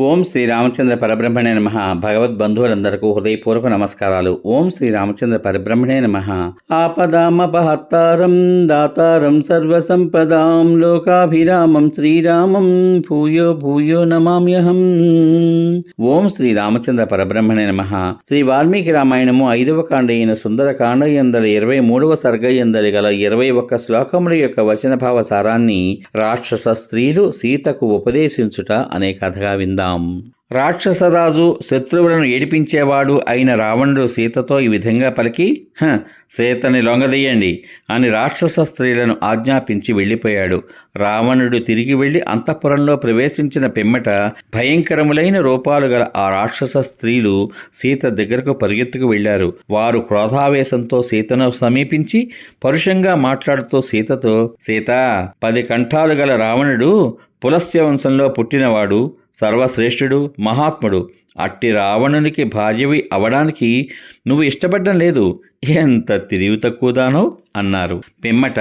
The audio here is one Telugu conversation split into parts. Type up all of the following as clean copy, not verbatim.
ఓం శ్రీ రామచంద్ర పరబ్రహ్మణే నమః. భగవద్బంధువులందరకు హృదయపూర్వక నమస్కారాలు. ఓం శ్రీ రామచంద్ర పరబ్రహ్మణే నమః. ఆపదామపహర్తారం దాతారం సర్వసంపదాం లోకాభిరామం శ్రీరామం భూయో భూయో నమామ్యహం. ఓం శ్రీ రామచంద్ర పరబ్రహ్మణే నమః. శ్రీ వాల్మీకి రామాయణము 5వ కాండ అయిన సుందరకాండ యందలి 23వ సర్గ యందలి గల 21 శ్లోకముల యొక్క వచనభావ సారాన్ని రాక్షస స్త్రీలు సీతకు ఉపదేశించుట అనే కథగా విందాం. రాక్షసరాజు శత్రువులను ఏడిపించేవాడు అయిన రావణుడు సీతతో ఈ విధంగా పలికి, సీతని లొంగదీయండి అని రాక్షస స్త్రీలను ఆజ్ఞాపించి వెళ్ళిపోయాడు. రావణుడు తిరిగి వెళ్లి అంతఃపురంలో ప్రవేశించిన పిమ్మట భయంకరములైన రూపాలు గల ఆ రాక్షస స్త్రీలు సీత దగ్గరకు పరిగెత్తుకు వెళ్లారు. వారు క్రోధావేశంతో సీతను సమీపించి పరుషంగా మాట్లాడుతూ సీతతో, సీత, 10 కంఠాలు గల రావణుడు పులస్య వంశంలో పుట్టినవాడు, సర్వశ్రేష్ఠుడు, మహాత్ముడు. అట్టి రావణునికి భార్యవి అవడానికి నువ్వు ఇష్టపడ్డం లేదు. ఎంత తెలివి తక్కువదానో అన్నారు. పిమ్మట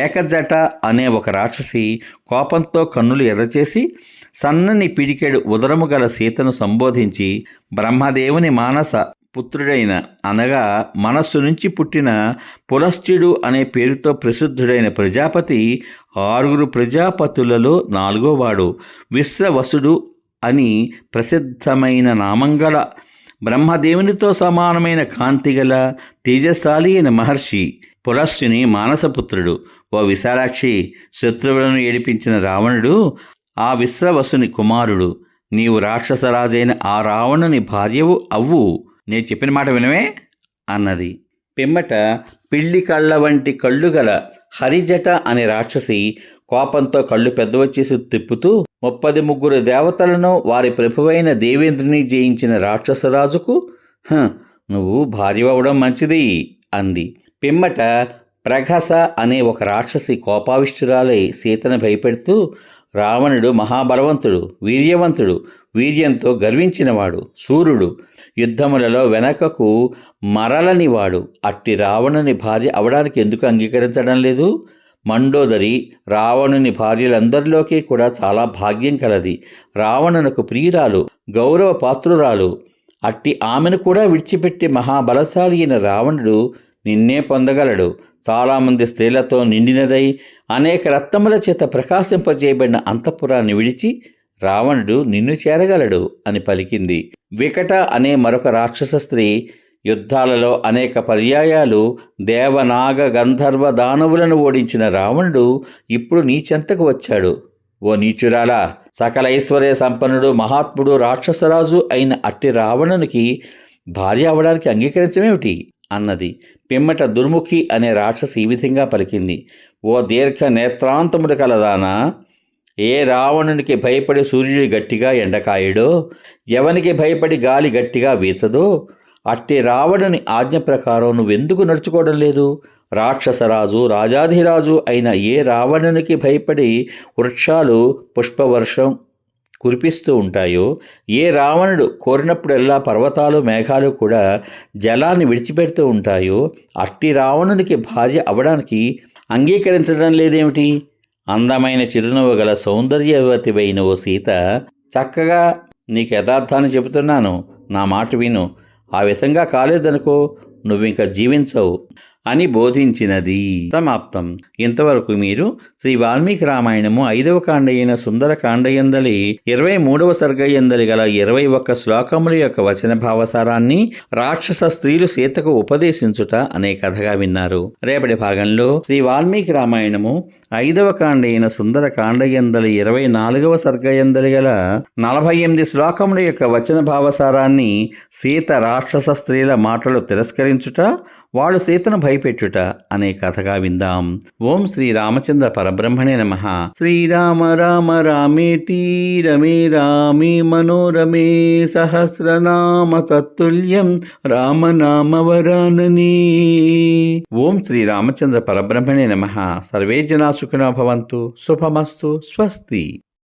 ఏకజట అనే ఒక రాక్షసి కోపంతో కన్నులు ఎర్రచేసి సన్నని పిడికెడు ఉదరము గల సీతను సంబోధించి, బ్రహ్మదేవుని మానస పుత్రుడైన అనగా మనస్సు నుంచి పుట్టిన పులస్త్యుడు అనే పేరుతో ప్రసిద్ధుడైన ప్రజాపతి 6 ప్రజాపతులలో 4వ వాడు, విశ్రవసుడు అని ప్రసిద్ధమైన నామంగల బ్రహ్మదేవునితో సమానమైన కాంతిగల తేజశాలి అయిన మహర్షి పులస్త్యుని మానసపుత్రుడు. ఓ విశాలాక్షి, శత్రువులను ఏడిపించిన రావణుడు ఆ విశ్రవసుని కుమారుడు. నీవు రాక్షసరాజైన ఆ రావణుని భార్యవు అవ్వు. నేను చెప్పిన మాట వినవే అన్నది. పిమ్మట పిల్లి కళ్ళ వంటి కళ్ళు గల హరిజట అనే రాక్షసి కోపంతో కళ్ళు పెద్దవచ్చేసి తిప్పుతూ 33 దేవతలను వారి ప్రభువైన దేవేంద్రుని జయించిన రాక్షసరాజుకు నువ్వు భార్యవడం మంచిది అంది. పిమ్మట ప్రఘస అనే ఒక రాక్షసి కోపావిష్ఠురాలై సీతను భయపెడుతూ, రావణుడు మహాబలవంతుడు, వీర్యవంతుడు, వీర్యంతో గర్వించినవాడు, సూర్యుడు, యుద్ధములలో వెనకకు మరలనివాడు. అట్టి రావణుని భార్య అవడానికి ఎందుకు అంగీకరించడం లేదు? మండోదరి రావణుని భార్యలందరిలోకి కూడా చాలా భాగ్యం కలది. రావణునకు ప్రియురాలు, గౌరవ పాత్రురాలు. అట్టి ఆమెను కూడా విడిచిపెట్టి మహాబలశాలి అయిన రావణుడు నిన్నే పొందగలడు. చాలామంది స్త్రీలతో నిండినదై అనేక రత్నముల చేత ప్రకాశింపజేయబడిన అంతఃపురాన్ని విడిచి రావణుడు నిన్ను చేరగలడు అని పలికింది. వికట అనే మరొక రాక్షస స్త్రీ యుద్ధాలలో అనేక పర్యాయాలు దేవనాగ గంధర్వ దానవులను ఓడించిన రావణుడు ఇప్పుడు నీ చెంతకు వచ్చాడు. ఓ నీచురాలా, సకల ఐశ్వర్య సంపన్నుడు, మహాత్ముడు, రాక్షసరాజు అయిన అట్టి రావణునికి భార్య అవడానికి అంగీకరించమేమిటి అన్నది. పిమ్మట దుర్ముఖి అనే రాక్షసి ఈ విధంగా పలికింది. ఓ దీర్ఘ నేత్రాంతముడు కలదానా, ఏ రావణునికి భయపడి సూర్యుడి గట్టిగా ఎండకాయడో, ఎవనికి భయపడి గాలి గట్టిగా వీచదో, అట్టి రావణుని ఆజ్ఞ ప్రకారం నువ్వెందుకు నడుచుకోవడం లేదు? రాక్షసరాజు, రాజాధిరాజు అయిన ఏ రావణునికి భయపడి వృక్షాలు పుష్పవర్షం కురిపిస్తూ ఉంటాయో, ఏ రావణుడు కోరినప్పుడెల్లా పర్వతాలు, మేఘాలు కూడా జలాన్ని విడిచిపెడుతూ ఉంటాయో, అట్టి రావణునికి భార్య అవడానికి అంగీకరించడం లేదేమిటి? అందమైన చిరునవ్వు గల సౌందర్యవతివైన ఓ సీత, చక్కగా నీకు యథార్థాన్ని చెబుతున్నాను, నా మాట విను. ఆ విధంగా కాలేదనుకో, నువ్వింక జీవించవు అని బోధించినది. సమాప్తం. ఇంతవరకు మీరు శ్రీ వాల్మీకి రామాయణము 5వ కాండ అయిన సుందరకాండ యందలి 23వ సర్గ యందలి గల 21 శ్లోకముల యొక్క వచన భావసారాన్ని రాక్షస స్త్రీలు సీతకు ఉపదేశించుట అనే కథగా విన్నారు. రేపటి భాగంలో శ్రీ వాల్మీకి రామాయణము 5వ కాండ అయిన సుందరకాండ యందలి 24వ సర్గ యందలి గల 48 శ్లోకముల యొక్క వచన భావసారాన్ని సీత రాక్షస స్త్రీల మాటలు తిరస్కరించుట, వాళ్ళు సీతను భయపెట్టుట అనే కథగా విందాం. ఓం శ్రీ రామచంద్ర పరబ్రహ్మణే నమః. శ్రీరామ రామ రామేతి రమే రామే మనోరమే సహస్రనామ తత్తుల్యం రామనామవరాననే. ఓం శ్రీ రామచంద్ర పరబ్రహ్మణే నమః. సర్వే జనా సుఖినో భవంతు. శుభమస్తు. స్వస్తి.